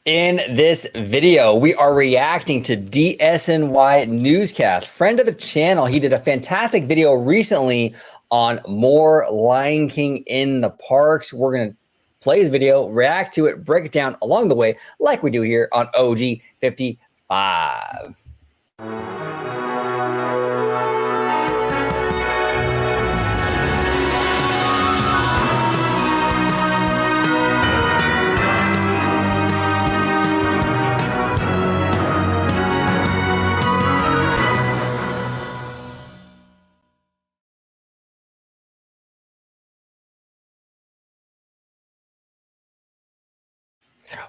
In this video, we are reacting to DSNY Newscast, friend of the channel. He did a fantastic video recently on more Lion King in the parks. We're going to play his video, react to it, break it down along the way, like we do here on OG 55.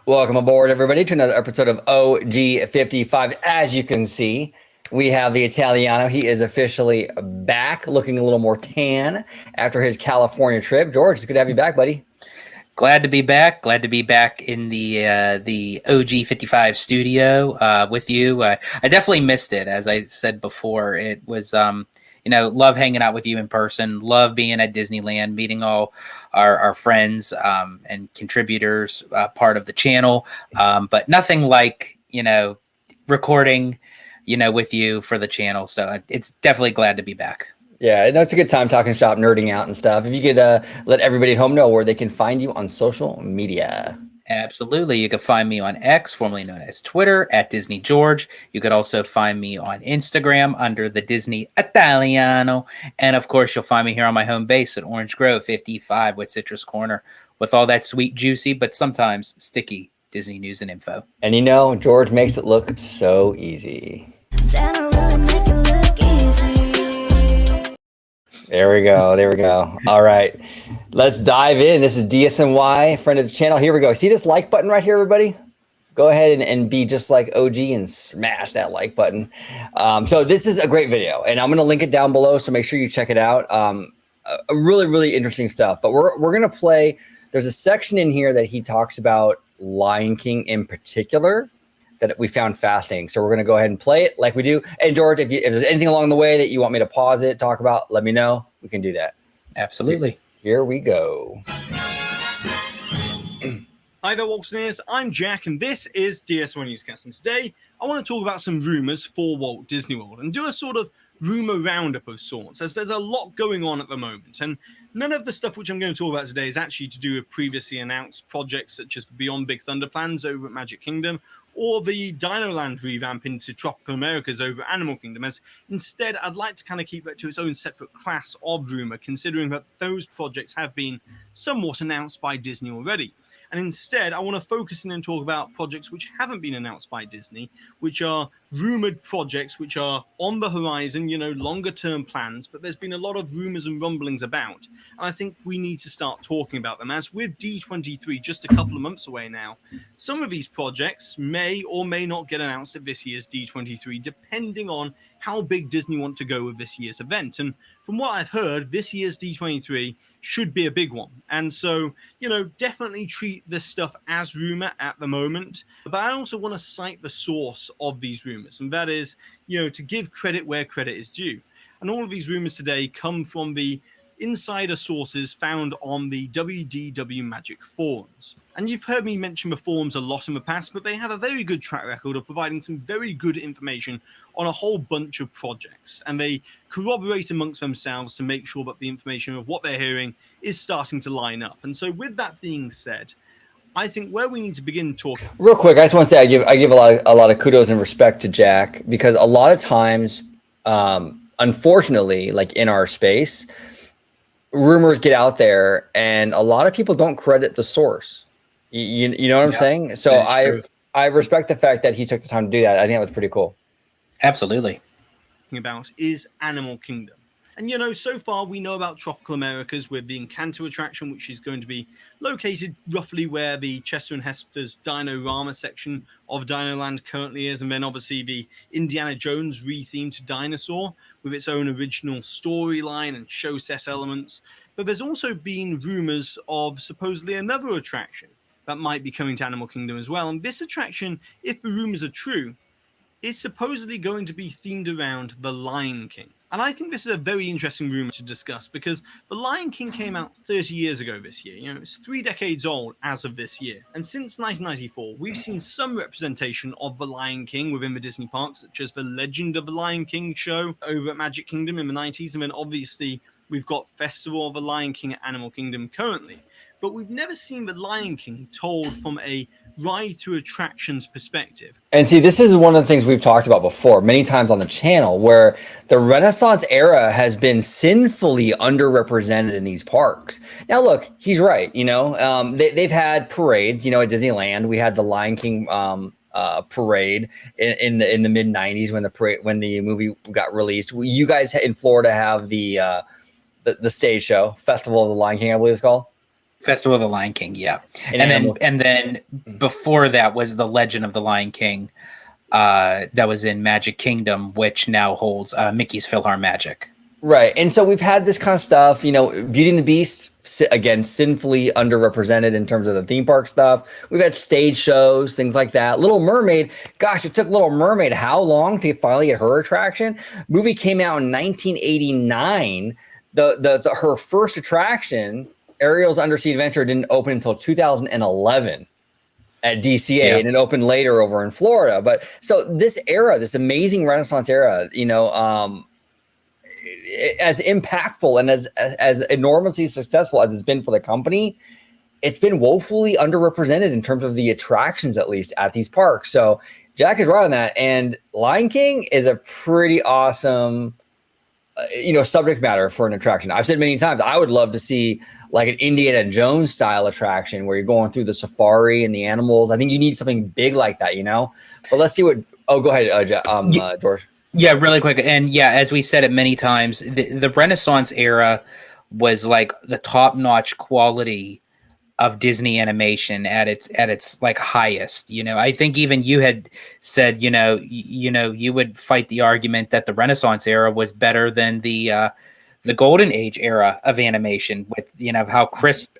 Welcome aboard, everybody, to another episode of OG 55. As you can see, we have the Italiano. He is officially back, looking a little more tan after his California trip. George, it's good to have you back, buddy. Glad to be back. Glad to be back in the OG 55 studio with you. I definitely missed it, as I said before. It was love hanging out with you in person. Love being at Disneyland, meeting all our friends and contributors, part of the channel. But nothing like recording with you for the channel. So it's definitely glad to be back. Yeah, that's a good time talking shop, nerding out and stuff. If you could let everybody at home know where they can find you on social media. Absolutely. You can find me on X, formerly known as Twitter, at Disney George. You could also find me on Instagram under the Disney Italiano. And of course, you'll find me here on my home base at Orange Grove 55 with Citrus Corner with all that sweet, juicy, but sometimes sticky Disney news and info. And George makes it look so easy. There we go. All right, let's dive in. This is DSNY, friend of the channel. Here we go. See this like button right here, everybody? Go ahead and be just like OG and smash that like button. So this is a great video, and I'm going to link it down below, so make sure you check it out. Really, really interesting stuff. But we're going to play. There's a section in here that he talks about Lion King in particular that we found fascinating. So we're going to go ahead and play it like we do. And George, if there's anything along the way that you want me to pause it, talk about, let me know. We can do that. Absolutely. Here we go. Hi there, Waltoniers. I'm Jack, and this is DSY Newscast. And today, I want to talk about some rumors for Walt Disney World and do a sort of rumor roundup of sorts, as there's a lot going on at the moment. And none of the stuff which I'm going to talk about today is actually to do with previously announced projects such as the Beyond Big Thunder plans over at Magic Kingdom or the Dino Land revamp into Tropical Americas over at Animal Kingdom, as instead I'd like to kind of keep that to its own separate class of rumor, considering that those projects have been somewhat announced by Disney already. And instead, I want to focus in and talk about projects which haven't been announced by Disney, which are rumored projects which are on the horizon, longer term plans, but there's been a lot of rumors and rumblings about. And I think we need to start talking about them, as with D23 just a couple of months away now, some of these projects may or may not get announced at this year's D23, depending on how big Disney want to go with this year's event. And from what I've heard, this year's D23 should be a big one. And so, definitely treat this stuff as rumor at the moment. But I also want to cite the source of these rumors, and that is, to give credit where credit is due. And all of these rumors today come from the insider sources found on the WDW Magic forums. And you've heard me mention the forums a lot in the past, but they have a very good track record of providing some very good information on a whole bunch of projects. And they corroborate amongst themselves to make sure that the information of what they're hearing is starting to line up. And so with that being said, I think where we need to begin talking. Real quick, I just want to say I give a lot of kudos and respect to Jack, because a lot of times, unfortunately, like in our space, rumors get out there and a lot of people don't credit the source. You know what I'm saying? So I respect the fact that he took the time to do that. I think that was pretty cool. Absolutely. About is Animal Kingdom. And so far we know about Tropical Americas with the Encanto attraction, which is going to be located roughly where the Chester and Hesper's Dino-Rama section of Dino Land currently is, and then obviously the Indiana Jones rethemed dinosaur with its own original storyline and show set elements. But there's also been rumors of supposedly another attraction that might be coming to Animal Kingdom as well. And this attraction, if the rumors are true, is supposedly going to be themed around the Lion King. And I think this is a very interesting rumor to discuss because The Lion King came out 30 years ago this year. You know, it's 3 decades old as of this year. And since 1994, we've seen some representation of The Lion King within the Disney parks, such as the Legend of the Lion King show over at Magic Kingdom in the 90s. And then obviously we've got Festival of the Lion King at Animal Kingdom currently. But we've never seen The Lion King told from a ride through attractions perspective. And see, this is one of the things we've talked about before many times on the channel, where the Renaissance era has been sinfully underrepresented in these parks. Now, look, he's right. You know, they've had parades. You know, at Disneyland, we had the Lion King parade in the mid '90s when the movie got released. You guys in Florida have the stage show, Festival of the Lion King, I believe it's called. Festival of the Lion King, yeah. And then before that was the Legend of the Lion King, that was in Magic Kingdom, which now holds Mickey's PhilharMagic. Right. And so we've had this kind of stuff, you know, Beauty and the Beast, again, sinfully underrepresented in terms of the theme park stuff. We've had stage shows, things like that. Little Mermaid, gosh, it took Little Mermaid how long to finally get her attraction? Movie came out in 1989. Her first attraction, Ariel's Undersea Adventure, didn't open until 2011 at DCA, and it opened later over in Florida. But so this era, this amazing Renaissance era, you know, as impactful and as enormously successful as it's been for the company, it's been woefully underrepresented in terms of the attractions, at least at these parks. So Jack is right on that. And Lion King is a pretty awesome, you know, subject matter for an attraction. I've said many times, I would love to see like an Indiana Jones style attraction where you're going through the safari and the animals. I think you need something big like that, you know. But let's see what. Oh, go ahead, George. Yeah, really quick. And yeah, as we said it many times, the Renaissance era was like the top-notch quality of Disney animation at its like highest. You know, I think even you had said, you know, you would fight the argument that the Renaissance era was better than the Golden Age era of animation, with, you know, how crisp,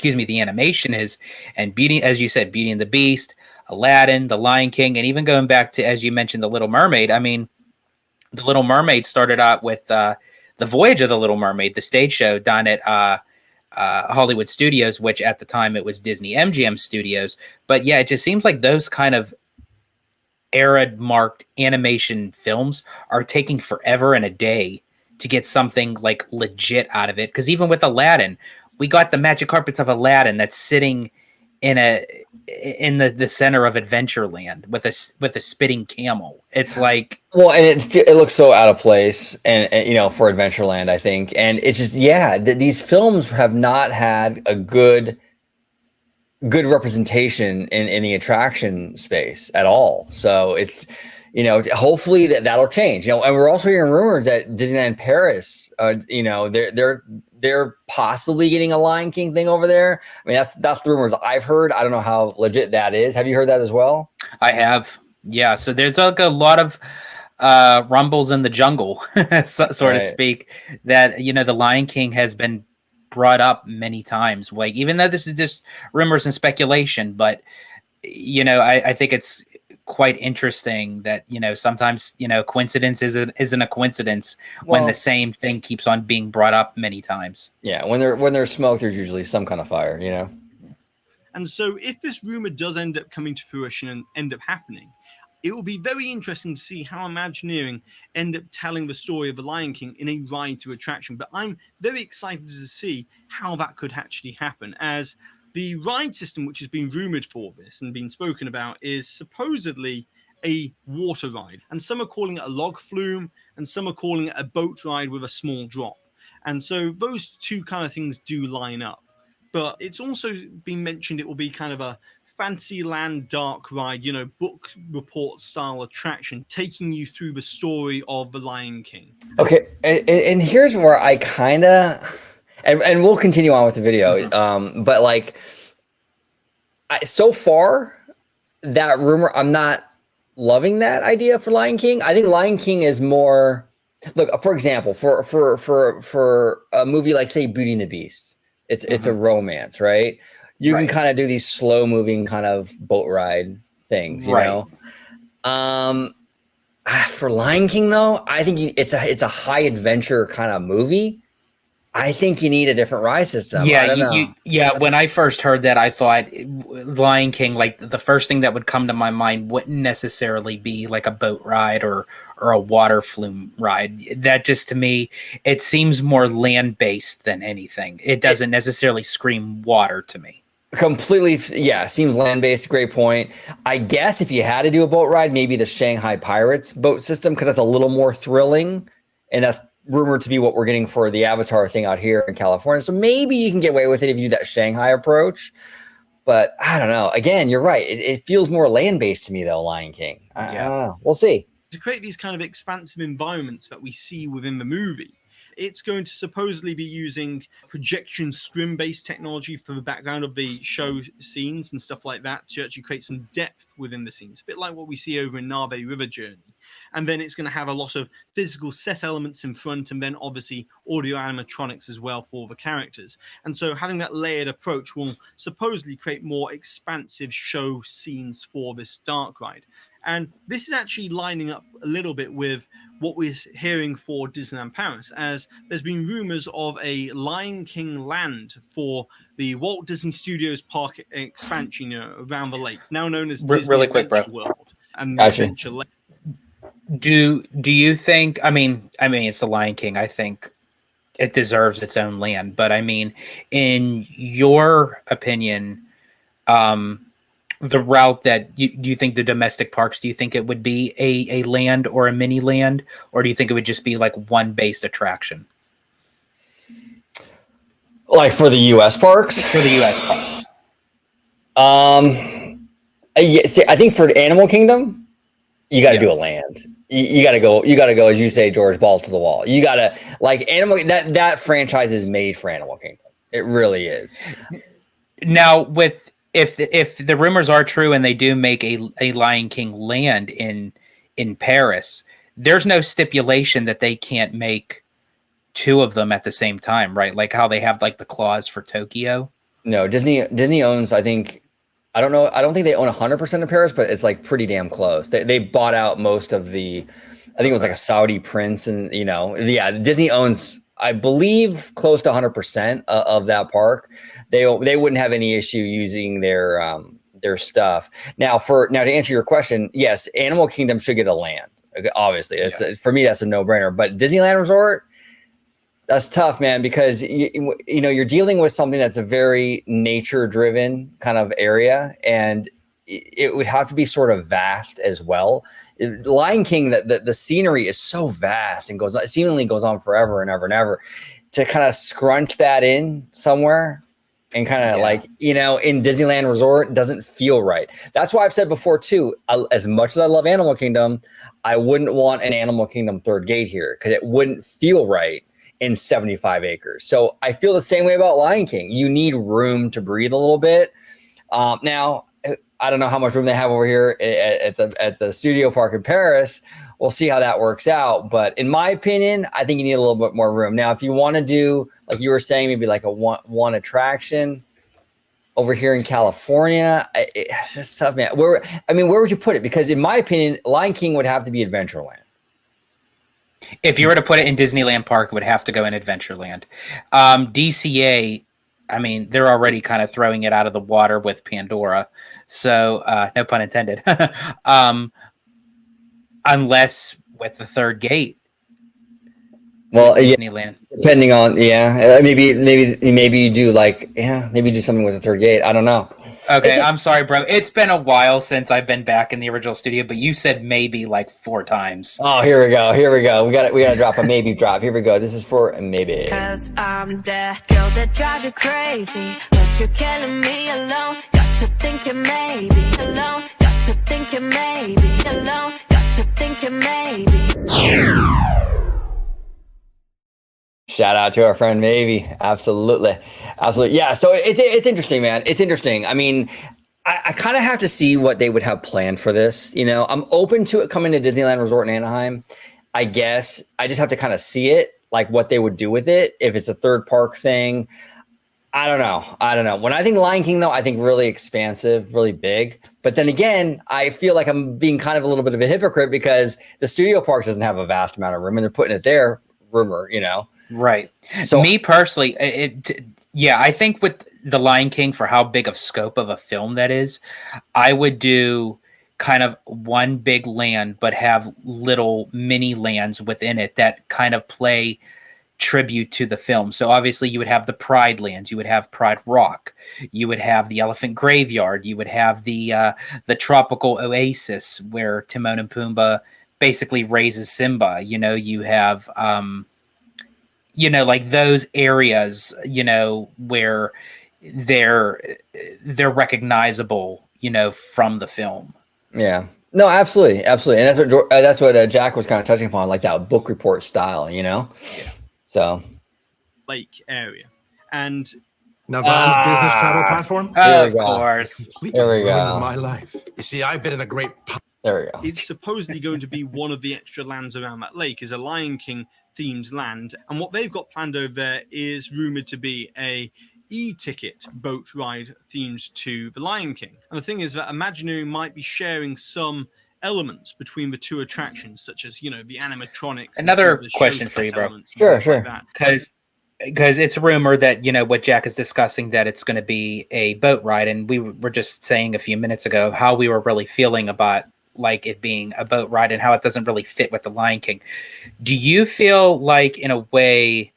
the animation is, and Beauty, as you said, Beauty and the Beast, Aladdin, The Lion King, and even going back to, as you mentioned, The Little Mermaid. I mean, The Little Mermaid started out with The Voyage of the Little Mermaid, the stage show done at Hollywood Studios, which at the time it was Disney MGM Studios. But yeah, it just seems like those kind of era-marked animation films are taking forever and a day to get something like legit out of it. Because even with Aladdin, we got the magic carpets of Aladdin that's sitting in the center of Adventureland with a spitting camel. It's like, well, and it looks so out of place, and you know, for Adventureland, I think, and it's just, yeah, these films have not had a good representation in the attraction space at all. So it's, you know, hopefully that'll change. You know, and we're also hearing rumors that Disneyland Paris, you know, they're possibly getting a Lion King thing over there. I mean, that's the rumors I've heard. I don't know how legit that is. Have you heard that as well? I have. Yeah. So there's like a lot of rumbles in the jungle, so to speak, that, you know, the Lion King has been brought up many times. Like, even though this is just rumors and speculation, but, you know, I think it's quite interesting that, you know, sometimes, you know, coincidence isn't a coincidence when the same thing keeps on being brought up many times. Yeah, when there's smoke, there's usually some kind of fire, you know. And so if this rumor does end up coming to fruition and end up happening, it will be very interesting to see how Imagineering end up telling the story of the Lion King in a ride-through attraction. But I'm very excited to see how that could actually happen, as the ride system, which has been rumored for this and been spoken about, is supposedly a water ride. And some are calling it a log flume, and some are calling it a boat ride with a small drop. And so those two kind of things do line up. But it's also been mentioned it will be kind of a Fantasyland dark ride, you know, book report style attraction, taking you through the story of the Lion King. Okay, and here's where I kind of... And we'll continue on with the video. But like, so far, that rumor, I'm not loving that idea for Lion King. I think Lion King is more, look, for example, for a movie like, say, Beauty and the Beast, it's a romance, right? You can kind of do these slow moving kind of boat ride things, you know? For Lion King, though, I think it's a high adventure kind of movie. I think you need a different ride system. Yeah, I don't know. yeah. When I first heard that, I thought Lion King. Like the first thing that would come to my mind wouldn't necessarily be like a boat ride or a water flume ride. That just to me, it seems more land based than anything. It doesn't necessarily scream water to me. Completely, yeah, seems land-based. Great point. I guess if you had to do a boat ride, maybe the Shanghai Pirates boat system, because that's a little more thrilling, and that's rumored to be what we're getting for the Avatar thing out here in California. So maybe you can get away with it if you do that Shanghai approach. But I don't know. Again, you're right. It feels more land-based to me, though, Lion King. I don't know. We'll see. To create these kind of expansive environments that we see within the movie, it's going to supposedly be using projection screen based technology for the background of the show scenes and stuff like that to actually create some depth within the scenes, a bit like what we see over in Nave River Journey. And then it's going to have a lot of physical set elements in front, and then obviously audio animatronics as well for the characters. And so having that layered approach will supposedly create more expansive show scenes for this dark ride. And this is actually lining up a little bit with what we're hearing for Disneyland Paris, as there's been rumors of a Lion King land for the Walt Disney Studios Park expansion, around the lake, now known as Disney Really quick, bro. World and Gotcha. Adventure Lake. Do you think? I mean, it's the Lion King. I think it deserves its own land. But I mean, in your opinion, the route that do you think the domestic parks? Do you think it would be a land or a mini land, or do you think it would just be like one based attraction? Like for the U.S. parks? For the U.S. parks. Yeah, see, I think for Animal Kingdom, you got to do a land. You got to go. You got to go, as you say, George, ball to the wall. You got to like Animal. That franchise is made for Animal Kingdom. It really is. Now, with if the rumors are true and they do make a Lion King land in Paris, there's no stipulation that they can't make two of them at the same time, right? Like how they have like the clause for Tokyo. No, Disney owns, I think, I don't know. I don't think they own 100% of Paris, but it's like pretty damn close. They bought out most of the, I think it was like a Saudi prince, and yeah, Disney owns, I believe, close to 100% of that park. They wouldn't have any issue using their stuff. Now to answer your question, yes, Animal Kingdom should get a land. Obviously, for me that's a no-brainer. But Disneyland Resort, that's tough, man, because you're dealing with something that's a very nature-driven kind of area, and it would have to be sort of vast as well. Lion King, the scenery is so vast and seemingly goes on forever and ever and ever. To kind of scrunch that in somewhere and kind of in Disneyland Resort doesn't feel right. That's why I've said before too, as much as I love Animal Kingdom, I wouldn't want an Animal Kingdom third gate here because it wouldn't feel right in 75 acres. So I feel the same way about Lion King. You need room to breathe a little bit. Now, I don't know how much room they have over here at the studio park in Paris. We'll see how that works out. But in my opinion, I think you need a little bit more room. Now, if you want to do, like you were saying, maybe like a one attraction over here in California, it's tough, man. Where would you put it? Because in my opinion, Lion King would have to be Adventureland. If you were to put it in Disneyland Park, it would have to go in Adventureland. DCA, I mean, they're already kind of throwing it out of the water with Pandora. So, no pun intended. Unless with the third gate. Well, Disneyland. Depending on, maybe you do maybe do something with the third gate. I don't know. Okay, I'm sorry, bro. It's been a while since I've been back in the original studio, but you said maybe like 4 times. Oh, here we go. We got to drop a maybe drop. Here we go. This is for a maybe. 'Cause I'm that girl that drives you crazy, but you're killing me alone. Got you thinking maybe alone. Got you thinking maybe alone. Got you thinking maybe. Shout out to our friend Maybe. Absolutely. Yeah. So it's interesting, man. It's interesting. I mean, I kind of have to see what they would have planned for this. I'm open to it coming to Disneyland Resort in Anaheim. I guess I just have to kind of see it, like what they would do with it. If it's a third park thing, I don't know. I don't know. When I think Lion King, though, I think really expansive, really big. But then again, I feel like I'm being kind of a little bit of a hypocrite because the studio park doesn't have a vast amount of room, and they're putting it there. Rumor, you know. Right. So Me personally, yeah, I think with the Lion King, for how big of scope of a film that is, I would do kind of one big land, but have little mini lands within it that kind of play tribute to the film. So obviously you would have the Pride lands, you would have Pride Rock, you would have the Elephant Graveyard, you would have the tropical oasis where Timon and Pumbaa basically raises Simba. You know, you have like those areas, where they're recognizable, from the film. yeah, no, absolutely, absolutely, and that's what Jack was kind of touching upon, like that book report style, you know. Yeah. So Lake area, and Navan's business travel platform. There we Of go. course. Completely There we ruined go. my life. You see, I've been in the great. there we go. it's supposedly going to be one of the extra lands around that lake is a Lion King themed land, and what they've got planned over there is rumored to be a e-ticket boat ride themed to the Lion King. And the thing is that Imagineering might be sharing some elements between the two attractions, such as the animatronics. Another and question for you, bro. Sure, Like that. Because it's rumored that what Jack is discussing, that it's going to be a boat ride, and we were just saying a few minutes ago how we were really feeling about like it being a boat ride and how it doesn't really fit with the Lion King. Do you feel like, in a way,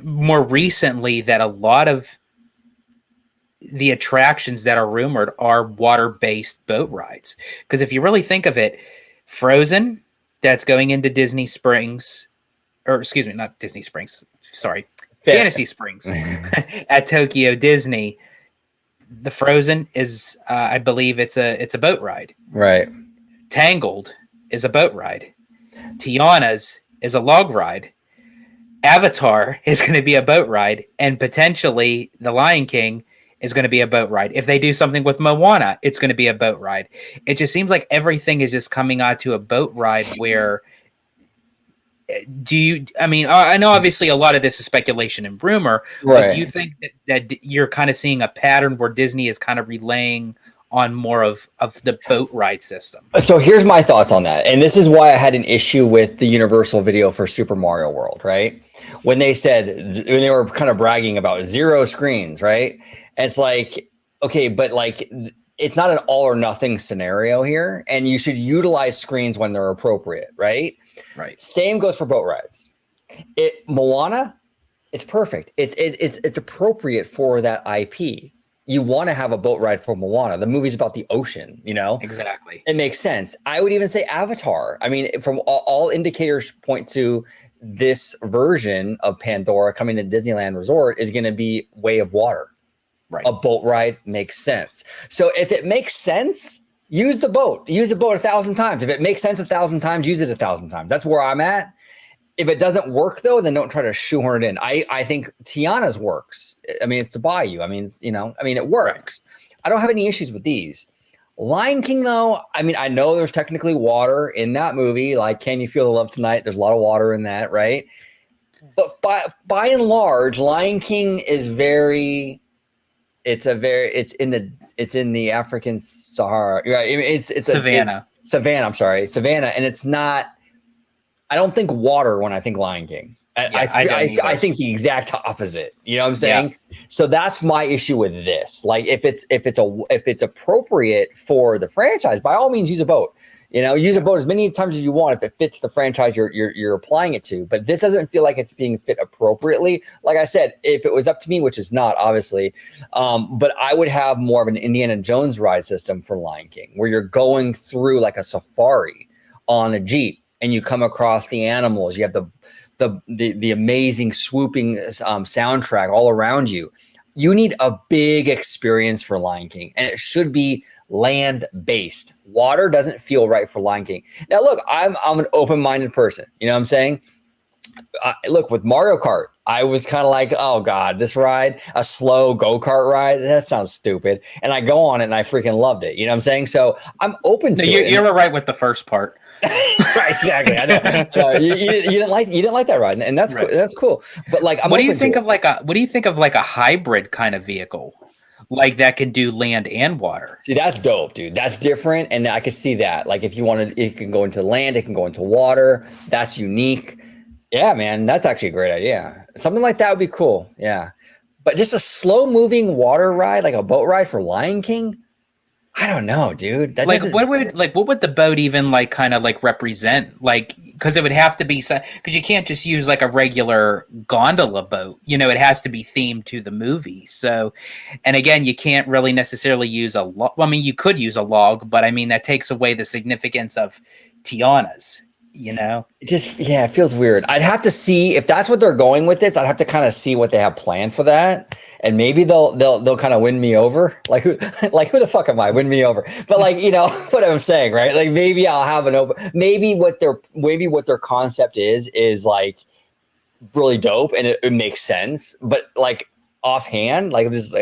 more recently, that a lot of the attractions that are rumored are water-based boat rides? Because if you really think of it, Frozen, that's going into Disney Springs, or excuse me, not Disney Springs, sorry, Fantasy Springs at Tokyo Disney. The Frozen is, I believe it's a boat ride. Right. Tangled is a boat ride. Tiana's is a log ride. Avatar is going to be a boat ride, and potentially The Lion King is going to be a boat ride. If they do something with Moana, it's going to be a boat ride. It just seems like everything is just coming out to a boat ride. Where I know obviously a lot of this is speculation and rumor, Right. but do you think that you're kind of seeing a pattern where Disney is kind of relaying on more of the boat ride system? So here's my thoughts on that. And this is why I had an issue with the Universal video for Super Mario World, right? When they were kind of bragging about 0 screens, right? And it's like, okay, but like it's not an all or nothing scenario here, and you should utilize screens when they're appropriate, right? Right. Same goes for boat rides. Moana, it's perfect. It's appropriate for that IP. You want to have a boat ride for Moana. The movie's about the ocean, Exactly. It makes sense. I would even say Avatar. I mean, from all indicators point to this version of Pandora coming to Disneyland Resort is going to be Way of Water. Right. A boat ride makes sense. So if it makes sense, use the boat. Use the boat 1,000 times. If it makes sense 1,000 times, use it 1,000 times. That's where I'm at. If it doesn't work, though, then don't try to shoehorn it in. I think Tiana's works. I mean, it's a bayou. I mean, it works. Right. I don't have any issues with these. Lion King, though, I mean, I know there's technically water in that movie. Like, Can You Feel the Love Tonight? There's a lot of water in that, right? But by and large, Lion King is it's in the African Sahara. Right? I mean, it's Savannah. I'm sorry, Savannah, and it's not. I don't think water when I think Lion King. I think the exact opposite. You know what I'm saying? Yeah. So that's my issue with this. Like, if it's appropriate for the franchise, by all means, use a boat. Use a boat as many times as you want if it fits the franchise you're applying it to. But this doesn't feel like it's being fit appropriately. Like I said, if it was up to me, which is not, obviously, but I would have more of an Indiana Jones ride system for Lion King, where you're going through like a safari on a Jeep, and you come across the animals. You have the amazing swooping soundtrack all around you. You need a big experience for Lion King, and it should be land-based. Water doesn't feel right for Lion King. Now, look, I'm an open-minded person. You know what I'm saying? Look, with Mario Kart, I was kind of like, oh God, this ride, a slow go-kart ride, that sounds stupid. And I go on it and I freaking loved it. You know what I'm saying? So I'm open to it. You were right with the first part. Right, exactly. I know. You didn't like that ride, and that's Right. cool. That's cool. But like, What do you think of like a hybrid kind of vehicle, like that can do land and water? See, that's dope, dude. That's different, and I could see that. Like, if you wanted, it can go into land, it can go into water. That's unique. Yeah, man, that's actually a great idea. Something like that would be cool. Yeah, but just a slow-moving water ride, like a boat ride for Lion King. I don't know, dude. That Like, doesn't- what would the boat even like kind of like represent? Like, because it would have to be, because you can't just use like a regular gondola boat. You know, it has to be themed to the movie. So, and again, you can't really necessarily use a log. Well, I mean, you could use a log, but I mean that takes away the significance of Tiana's. You know, It just, yeah, it feels weird. I'd have to see if that's what they're going with this. I'd have to kind of see what they have planned for that, and maybe they'll kind of win me over. Like who the fuck am I? Win me over. But like, you know what I'm saying, right? Like maybe I'll have an open. Maybe what their concept is like really dope, and it makes sense. But like offhand, like just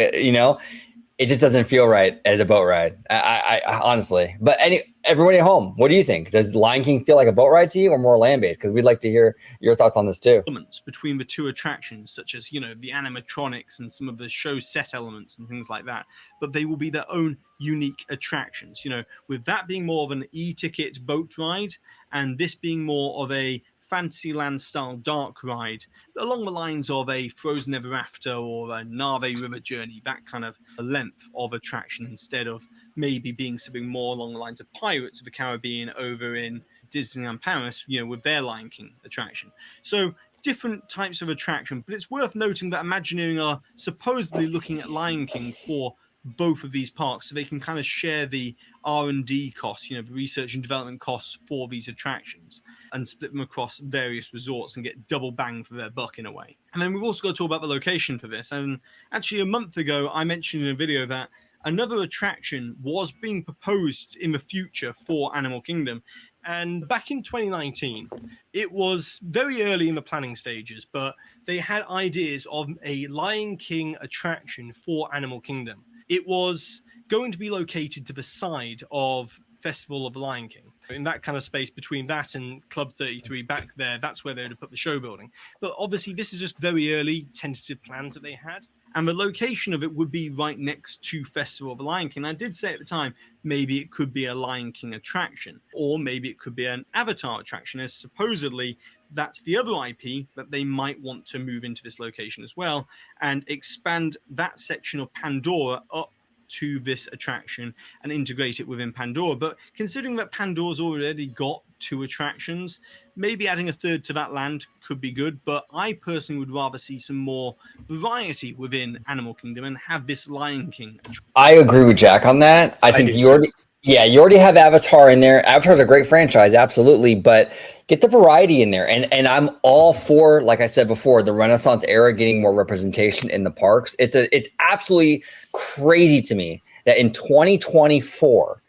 it just doesn't feel right as a boat ride. I honestly, but everybody at home, what do you think? Does Lion King feel like a boat ride to you or more land-based? Because we'd like to hear your thoughts on this too. Elements between the two attractions, such as, the animatronics and some of the show set elements and things like that, but they will be their own unique attractions. With that being more of an e-ticket boat ride, and this being more of a Fantasyland style dark ride along the lines of a Frozen Ever After or a Nave River Journey, that kind of length of attraction, instead of maybe being something more along the lines of Pirates of the Caribbean over in Disneyland Paris, with their Lion King attraction. So different types of attraction, but it's worth noting that Imagineering are supposedly looking at Lion King for both of these parks, so they can kind of share the R&D costs, the research and development costs for these attractions, and split them across various resorts and get double bang for their buck in a way. And then we've also got to talk about the location for this. And actually a month ago, I mentioned in a video that another attraction was being proposed in the future for Animal Kingdom. And back in 2019, it was very early in the planning stages, but they had ideas of a Lion King attraction for Animal Kingdom. It was going to be located to the side of Festival of the Lion King. In that kind of space between that and Club 33 back there, that's where they would have put the show building. But obviously this is just very early tentative plans that they had. And the location of it would be right next to Festival of the Lion King. I did say at the time, maybe it could be a Lion King attraction, or maybe it could be an Avatar attraction, as supposedly that's the other IP that they might want to move into this location as well and expand that section of Pandora up to this attraction and integrate it within Pandora. But considering that Pandora's already got 2 attractions, maybe adding a third to that land could be good, but I personally would rather see some more variety within Animal Kingdom and have this Lion King. I agree with Jack on that. I think you already have Avatar in there. Avatar's a great franchise, absolutely, but get the variety in there. And I'm all for, like I said before, the Renaissance era getting more representation in the parks. It's absolutely crazy to me that in 2024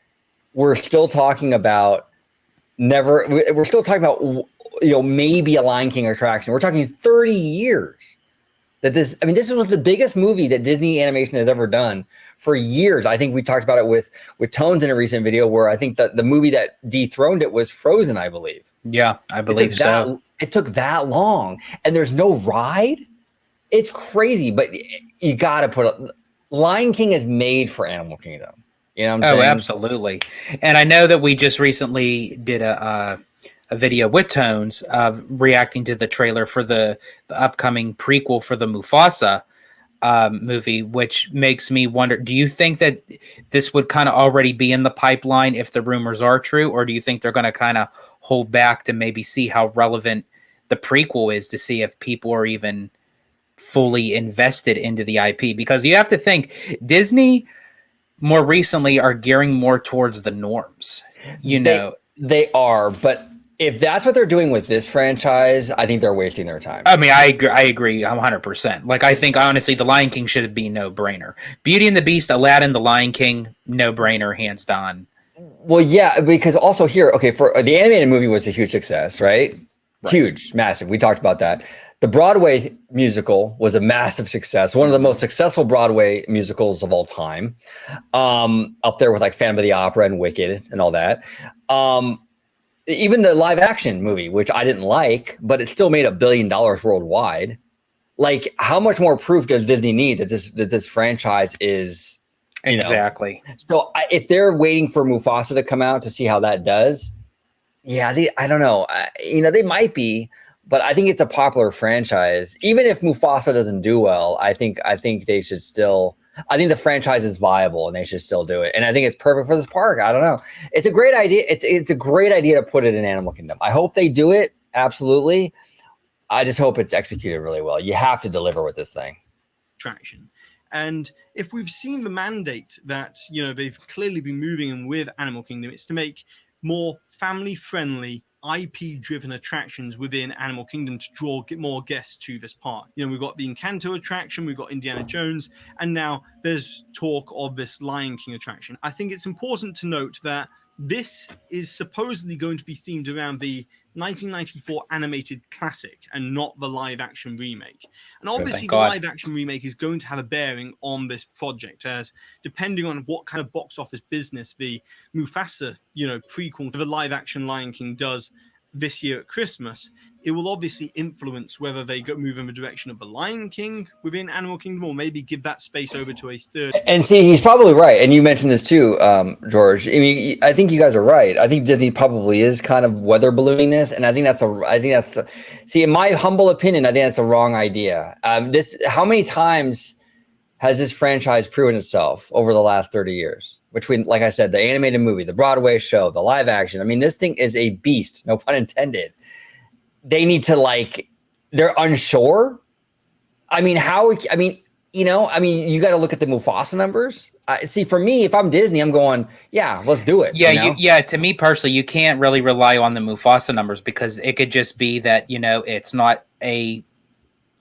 we're still talking about maybe a Lion King attraction. We're talking 30 years that this was the biggest movie that Disney Animation has ever done for years. I think we talked about it with Tones in a recent video where I think that the movie that dethroned it was Frozen, I believe. Yeah, I believe so. It took that long and there's no ride. It's crazy, but you got to put Lion King is made for Animal Kingdom. You know what I'm saying? Oh, absolutely. And I know that we just recently did a video with Tones reacting to the trailer for the upcoming prequel for the Mufasa movie, which makes me wonder, do you think that this would kind of already be in the pipeline if the rumors are true, or do you think they're going to kind of hold back to maybe see how relevant the prequel is to see if people are even fully invested into the IP? Because you have to think Disney more recently are gearing more towards the norms, They are, but if that's what they're doing with this franchise, I think they're wasting their time. I mean, I agree 100%. Like, I think, honestly, The Lion King should be no-brainer. Beauty and the Beast, Aladdin, The Lion King, no-brainer, hands down. Well, yeah, because also here, okay, for the animated movie was a huge success, right? Huge, massive. We talked about that. The Broadway musical was a massive success. One of the most successful Broadway musicals of all time. Up there with like Phantom of the Opera and Wicked and all that. Even the live action movie, which I didn't like, but it still made $1 billion worldwide. Like, how much more proof does Disney need that this franchise is, exactly. So if they're waiting for Mufasa to come out to see how that does, yeah, I don't know. They might be, but I think it's a popular franchise. Even if Mufasa doesn't do well, I think they should still. I think the franchise is viable and they should still do it. And I think it's perfect for this park. I don't know. It's a great idea. It's a great idea to put it in Animal Kingdom. I hope they do it. Absolutely. I just hope it's executed really well. You have to deliver with this thing. Attraction. And if we've seen the mandate that, they've clearly been moving in with Animal Kingdom, it's to make more family-friendly, IP-driven attractions within Animal Kingdom to draw more guests to this park. We've got the Encanto attraction, we've got Indiana Jones, and now there's talk of this Lion King attraction. I think it's important to note that this is supposedly going to be themed around the 1994 animated classic and not the live action remake. And obviously the live action remake is going to have a bearing on this project, as depending on what kind of box office business the Mufasa, prequel to the live action Lion King does this year at Christmas, it will obviously influence whether they move in the direction of the Lion King within Animal Kingdom, or maybe give that space over to a third. And see, he's probably right. And you mentioned this too, George. I mean, I think you guys are right. I think Disney probably is kind of weather ballooning this, and I think that's see, in my humble opinion, I think that's a wrong idea. How many times has this franchise proven itself over the last 30 years? Between, like I said, the animated movie, the Broadway show, the live action. I mean, this thing is a beast, no pun intended. They need to they're unsure. I mean, you got to look at the Mufasa numbers. See, for me, if I'm Disney, I'm going, yeah, let's do it. Yeah, to me personally, you can't really rely on the Mufasa numbers, because it could just be that, it's not a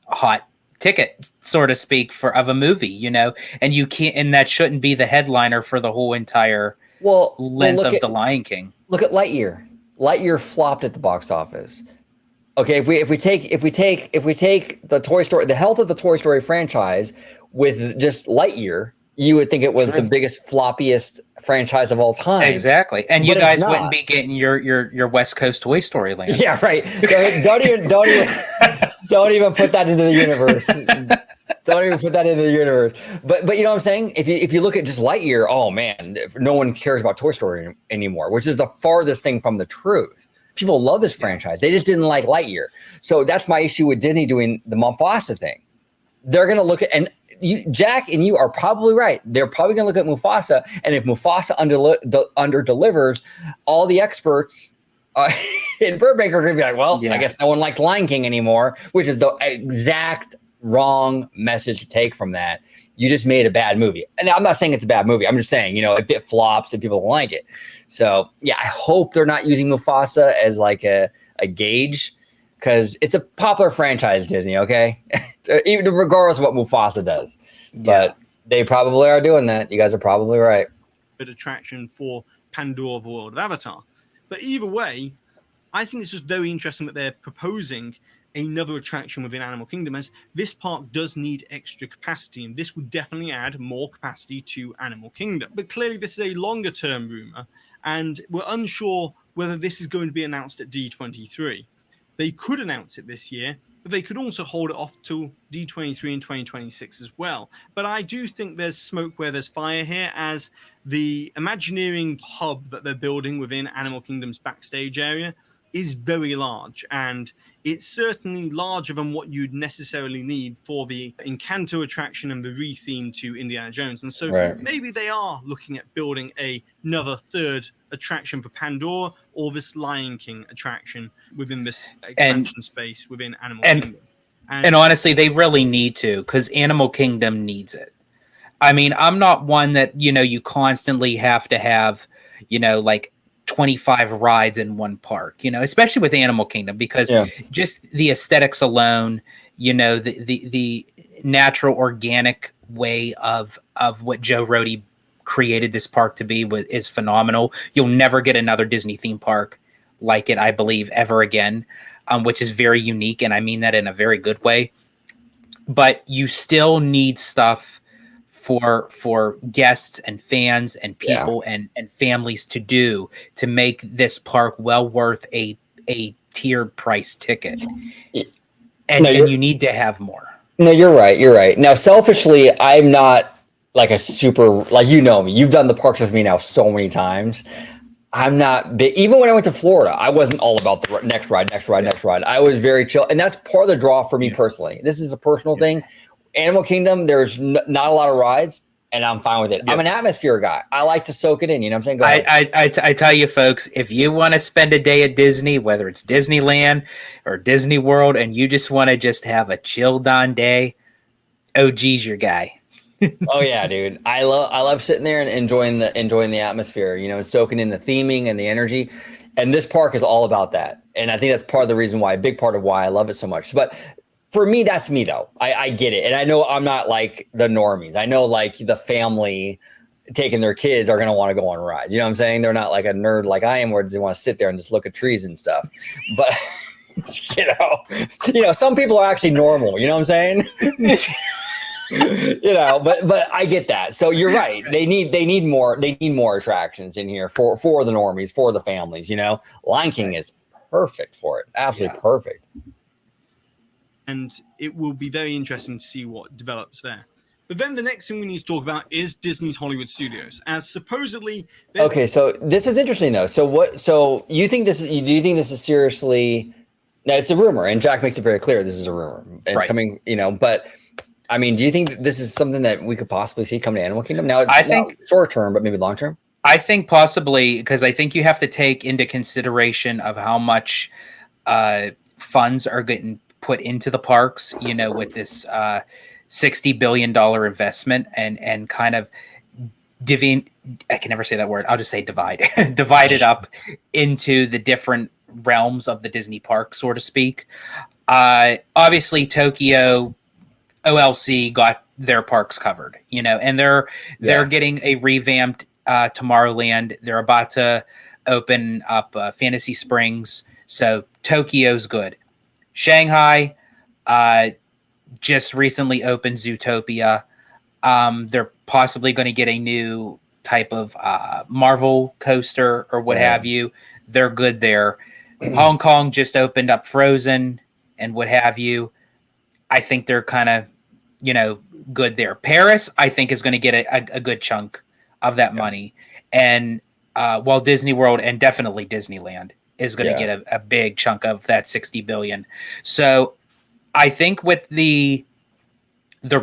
hot ticket, so to speak, of a movie, and you can't, and that shouldn't be the headliner for the whole entire length of the Lion King. Look at Lightyear. Lightyear flopped at the box office. Okay, if we take the Toy Story, the health of the Toy Story franchise with just Lightyear, you would think it was the biggest, floppiest franchise of all time. Exactly, and you guys wouldn't be getting your West Coast Toy Story land. Yeah, right. Don't even put that into the universe. Don't even put that into the universe. But you know what I'm saying? If you look at just Lightyear, oh man, no one cares about Toy Story anymore, which is the farthest thing from the truth. People love this franchise. They just didn't like Lightyear. So that's my issue with Disney doing the Mufasa thing. They're going to look at, and Jack and you are probably right. They're probably going to look at Mufasa, and if Mufasa under delivers, all the experts in Burbank are going to be like, well, I guess no one liked Lion King anymore, which is the exact wrong message to take from that. You just made a bad movie. And I'm not saying it's a bad movie. I'm just saying, if it flops and people don't like it. So yeah, I hope they're not using Mufasa as like a gauge, because it's a popular franchise, Disney, okay? Even regardless of what Mufasa does. But they probably are doing that. You guys are probably right. Good attraction for Pandora, the world of Avatar. But either way, I think it's just very interesting that they're proposing another attraction within Animal Kingdom, as this park does need extra capacity, and this would definitely add more capacity to Animal Kingdom. But clearly this is a longer term rumor, and we're unsure whether this is going to be announced at D23. They could announce it this year, but they could also hold it off till D23 in 2026 as well. But I do think there's smoke where there's fire here, as the Imagineering hub that they're building within Animal Kingdom's backstage area is very large, and it's certainly larger than what you'd necessarily need for the Encanto attraction and the re-theme to Indiana Jones. And so maybe they are looking at building another third attraction for Pandora, or this Lion King attraction within this expansion space within Animal Kingdom. And honestly, they really need to, because Animal Kingdom needs it. I mean, I'm not one that, you constantly have to have, like 25 rides in one park, especially with Animal Kingdom, because just the aesthetics alone, the natural organic way of what Joe Rohde created this park to be is phenomenal. You'll never get another Disney theme park like it, I believe, ever again. which is very unique, and I mean that in a very good way. But you still need stuff for guests and fans and people and families to do to make this park well worth a tiered price ticket. And you need to have more. No, you're right. You're right. Now, selfishly, I'm not like a super, like, you know me, you've done the parks with me now so many times. I'm not big. Even when I went to Florida, I wasn't all about the next ride. I was very chill. And that's part of the draw for me personally. This is a personal thing. Animal Kingdom, there's not a lot of rides, and I'm fine with it. I'm an atmosphere guy. I like to soak it in. You know what I'm saying? Go ahead. I tell you, folks, if you want to spend a day at Disney, whether it's Disneyland or Disney World, and you just want to just have a chilled on day, OG's your guy. Oh yeah, dude. I love sitting there and enjoying the atmosphere, you know, and soaking in the theming and the energy. And this park is all about that. And I think that's part of the reason why, a big part of why I love it so much. But for me, that's me though. I get it. And I know I'm not like the normies. I know like the family taking their kids are going to want to go on rides. You know what I'm saying? They're not like a nerd like I am where they want to sit there and just look at trees and stuff. But you know, some people are actually normal. You know what I'm saying? You know, but I get that. So you're right. They need more attractions in here for the normies, for the families. You know, Lion King is perfect for it. Absolutely perfect. And it will be very interesting to see what develops there. But then the next thing we need to talk about is Disney's Hollywood Studios, as supposedly. Okay, so this is interesting though. So what? So you think this is? Do you think this is seriously? No, it's a rumor, and Jack makes it very clear this is a rumor. And it's coming, you know, but. I mean, do you think this is something that we could possibly see come to Animal Kingdom? Now, I think short term, but maybe long term. I think possibly, because I think you have to take into consideration of how much funds are getting put into the parks, you know, with this $60 billion investment and kind of I can never say that word. I'll just say divide it up into the different realms of the Disney park, so to speak. Obviously, Tokyo OLC got their parks covered, you know, and they're getting a revamped Tomorrowland. They're about to open up Fantasy Springs, so Tokyo's good. Shanghai just recently opened Zootopia. They're possibly going to get a new type of Marvel coaster or what have you. They're good there. Hong Kong just opened up Frozen and what have you. I think they're kind of, you know, good there. Paris, I think, is going to get a good chunk of that money. And while Disney World and definitely Disneyland is going to get a big chunk of that $60 billion. So I think with the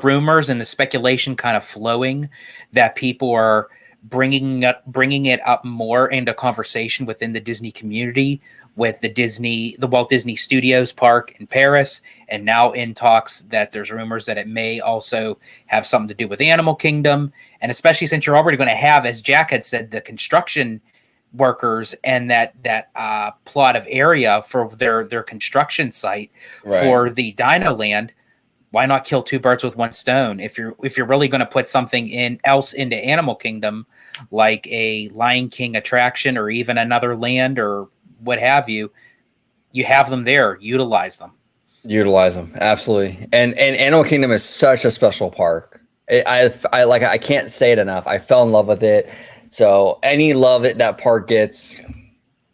rumors and the speculation kind of flowing that people are bringing it up more into conversation within the Disney community, with the Walt Disney Studios park in Paris, and now in talks that there's rumors that it may also have something to do with Animal Kingdom. And especially since you're already going to have, as Jack had said, the construction workers and that plot of area for their construction site for the Dino Land, why not kill two birds with one stone? If you're really going to put something else into Animal Kingdom, like a Lion King attraction or even another land or what have you, you have them there. Utilize them. Absolutely. And Animal Kingdom is such a special park. I can't say it enough. I fell in love with it. So any love that park gets,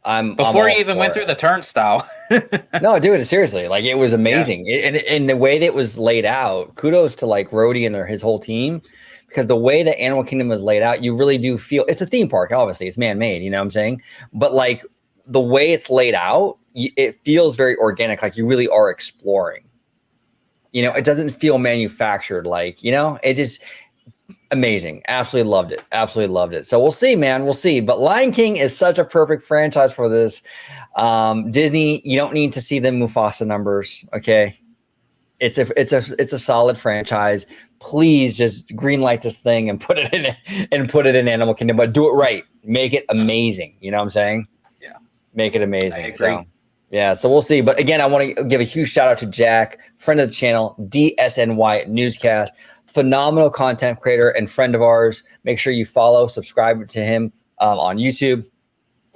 Before you even went through the turnstile. No, dude, seriously, like, it was amazing. And the way that it was laid out, kudos to like Rhodey and his whole team, because the way that Animal Kingdom was laid out, you really do feel it's a theme park. Obviously, it's man-made, you know what I'm saying? But like, the way it's laid out, it feels very organic, like you really are exploring. You know, it doesn't feel manufactured, like, you know, it is amazing. Absolutely loved it. So we'll see, man. We'll see. But Lion King is such a perfect franchise for this. Disney, you don't need to see the Mufasa numbers, okay? It's a solid franchise. Please just greenlight this thing and put it in Animal Kingdom, but do it right. Make it amazing. You know what I'm saying? Make it amazing. I agree. So, yeah, so we'll see. But again, I want to give a huge shout out to Jack, friend of the channel, DSNY Newscast, phenomenal content creator and friend of ours. Make sure you follow, subscribe to him on YouTube.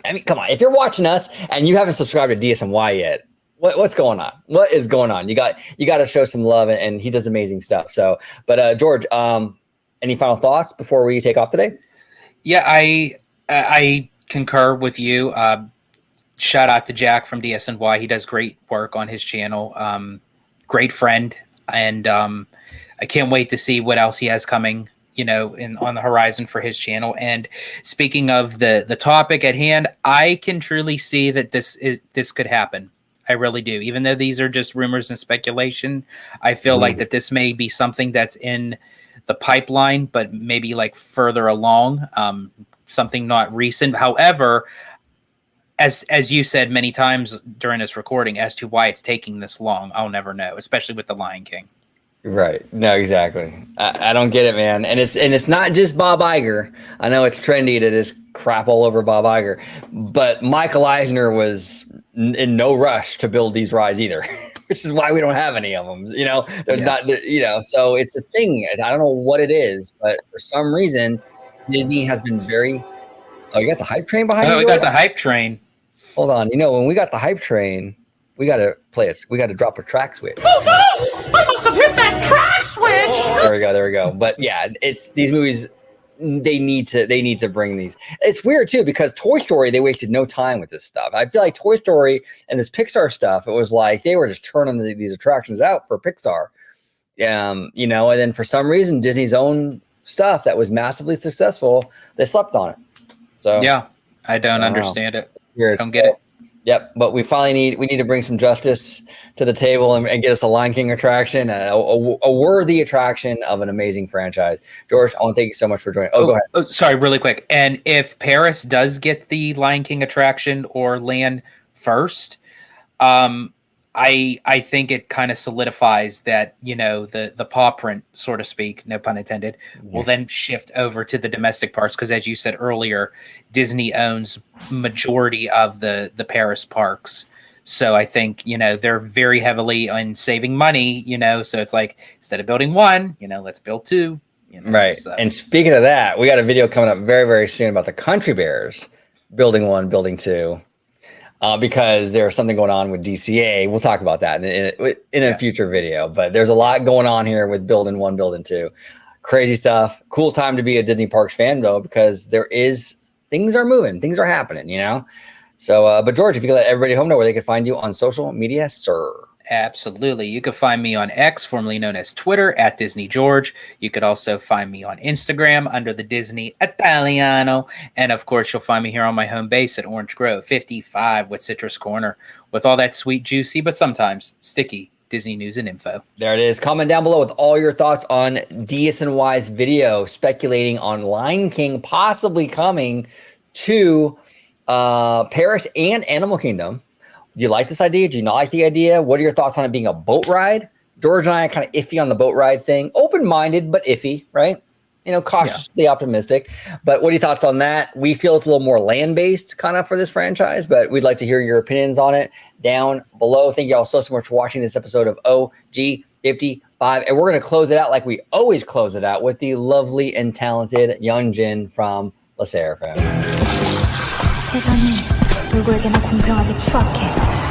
I mean, come on, if you're watching us and you haven't subscribed to DSNY yet, What's going on? What is going on? You got to show some love, and he does amazing stuff. So, but George, any final thoughts before we take off today? Yeah, I concur with you. Shout out to Jack from DSNY. He does great work on his channel. Great friend, and I can't wait to see what else he has coming, on the horizon for his channel. And speaking of the topic at hand, I can truly see that this could happen. I really do. Even though these are just rumors and speculation, I feel like that this may be something that's in the pipeline, but maybe like further along, something not recent. However, as you said many times during this recording, as to why it's taking this long, I'll never know, especially with The Lion King. Right. No, exactly. I don't get it, man. And it's not just Bob Iger. I know it's trendy to just crap all over Bob Iger, but Michael Eisner was in no rush to build these rides either, which is why we don't have any of them. They're not. So it's a thing. I don't know what it is, but for some reason, Disney has been very. Oh, you got the hype train behind you? Oh, we got the hype train. Hold on. When we got the hype train, we got to play it. We got to drop a track switch. Oh no! I must have hit that track switch. There we go. But yeah, it's these movies. They need to bring these. It's weird too because Toy Story, they wasted no time with this stuff. I feel like Toy Story and this Pixar stuff, it was like they were just churning these attractions out for Pixar. And then for some reason, Disney's own stuff that was massively successful, they slept on it. So yeah, I don't understand it. Weird. I don't get it. Yep, but we need to bring some justice to the table and get us a Lion King attraction, a worthy attraction of an amazing franchise. George, I want to thank you so much for joining. Go ahead. Oh, sorry, really quick. And if Paris does get the Lion King attraction or land first, I think it kind of solidifies that, the paw print, so to speak, no pun intended, will then shift over to the domestic parts. Because as you said earlier, Disney owns majority of the Paris parks. So I think, they're very heavily on saving money, so it's like, instead of building one, let's build two. Right. So. And speaking of that, we got a video coming up very, very soon about the Country Bears building one, building two. Because there's something going on with DCA. We'll talk about that in a future video. But there's a lot going on here with building one, building two. Crazy stuff. Cool time to be a Disney Parks fan, though, because things are moving. Things are happening, So, but George, if you could let everybody home know where they can find you on social media, sir. Absolutely. You can find me on X, formerly known as Twitter, at Disney George. You could also find me on Instagram under the Disney Italiano. And of course, you'll find me here on my home base at Orange Grove 55 with Citrus Corner with all that sweet, juicy, but sometimes sticky Disney news and info. There it is. Comment down below with all your thoughts on DSNY's video speculating on Lion King possibly coming to Paris and Animal Kingdom. Do you like this idea? Do you not like the idea? What are your thoughts on it being a boat ride? George and I are kind of iffy on the boat ride thing. Open-minded, but iffy, right? Cautiously optimistic. But what are your thoughts on that? We feel it's a little more land-based kind of for this franchise, but we'd like to hear your opinions on it down below. Thank you all so much for watching this episode of OG 55. And we're going to close it out like we always close it out with the lovely and talented Young Jin from La Seraphim. 세상은 누구에게나 공평하게 추악해.